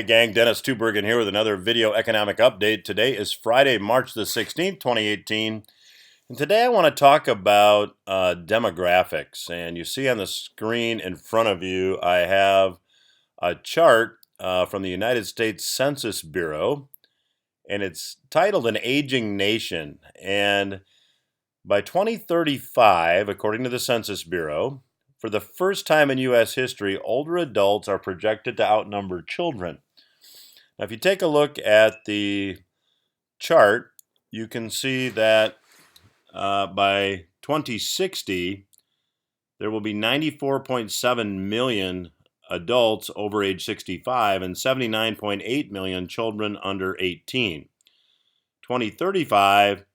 Hey gang, Dennis Tubbergen here with another video economic update. Today is Friday, March the 16th, 2018. And today I want to talk about demographics. And you see on the screen in front of you, I have a chart from the United States Census Bureau. And it's titled An Aging Nation. And by 2035, according to the Census Bureau, for the first time in U.S. history, older adults are projected to outnumber children. Now, if you take a look at the chart, you can see that by 2060, there will be 94.7 million adults over age 65 and 79.8 million children under 18. 2035,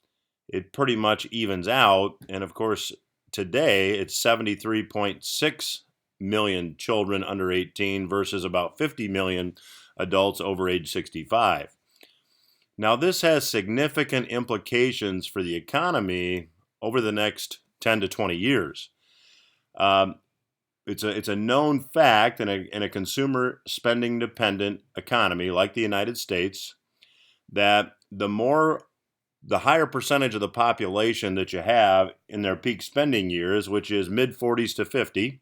it pretty much evens out, and of course, today it's 73.6 million children under 18 versus about 50 million adults over age 65. Now, this has significant implications for the economy over the next 10 to 20 years. It's a known fact in a consumer spending dependent economy like the United States that the higher percentage of the population that you have in their peak spending years, which is mid 40s to 50,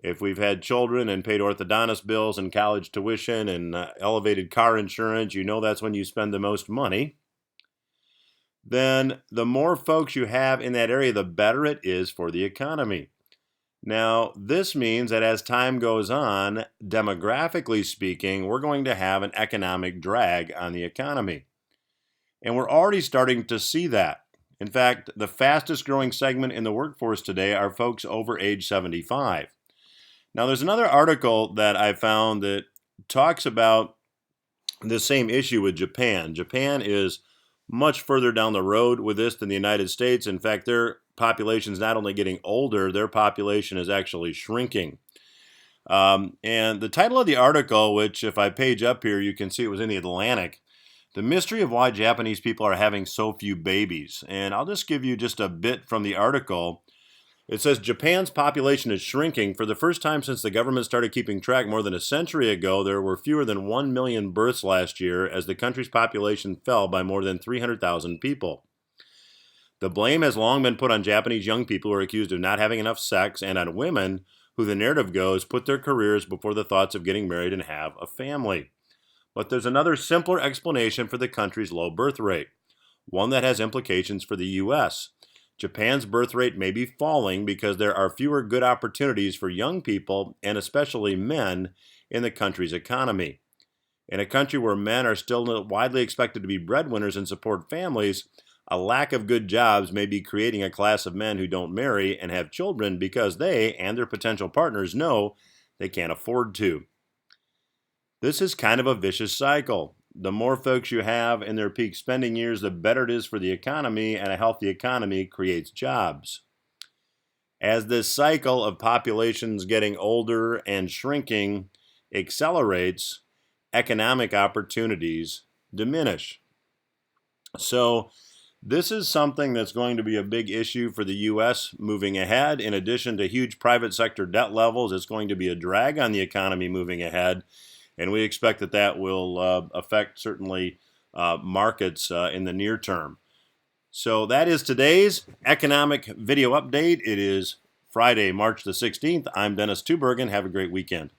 if we've had children and paid orthodontist bills and college tuition and elevated car insurance, you know that's when you spend the most money. Then the more folks you have in that area, the better it is for the economy. Now, this means that as time goes on, demographically speaking, we're going to have an economic drag on the economy. And we're already starting to see that. In fact, the fastest growing segment in the workforce today are folks over age 75. Now, there's another article that I found that talks about the same issue with Japan. Japan is much further down the road with this than the United States. In fact, their population is not only getting older, their population is actually shrinking. And the title of the article, which if I page up here, you can see it was in the Atlantic, The Mystery of Why Japanese People Are Having So Few Babies. And I'll just give you just a bit from the article. It says Japan's population is shrinking. For the first time since the government started keeping track more than a century ago, there were fewer than 1 million births last year as the country's population fell by more than 300,000 people. The blame has long been put on Japanese young people who are accused of not having enough sex and on women who, the narrative goes, put their careers before the thoughts of getting married and have a family. But there's another simpler explanation for the country's low birth rate, one that has implications for the U.S. Japan's birth rate may be falling because there are fewer good opportunities for young people, and especially men, in the country's economy. In a country where men are still widely expected to be breadwinners and support families, a lack of good jobs may be creating a class of men who don't marry and have children because they and their potential partners know they can't afford to. This is kind of a vicious cycle. The more folks you have in their peak spending years, the better it is for the economy, and a healthy economy creates jobs. As this cycle of populations getting older and shrinking accelerates, economic opportunities diminish. So this is something that's going to be a big issue for the U.S. moving ahead. In addition to huge private sector debt levels, it's going to be a drag on the economy moving ahead. And we expect that that will affect certainly markets in the near term. So that is today's economic video update. It is Friday, March the 16th. I'm Dennis Tubbergen. Have a great weekend.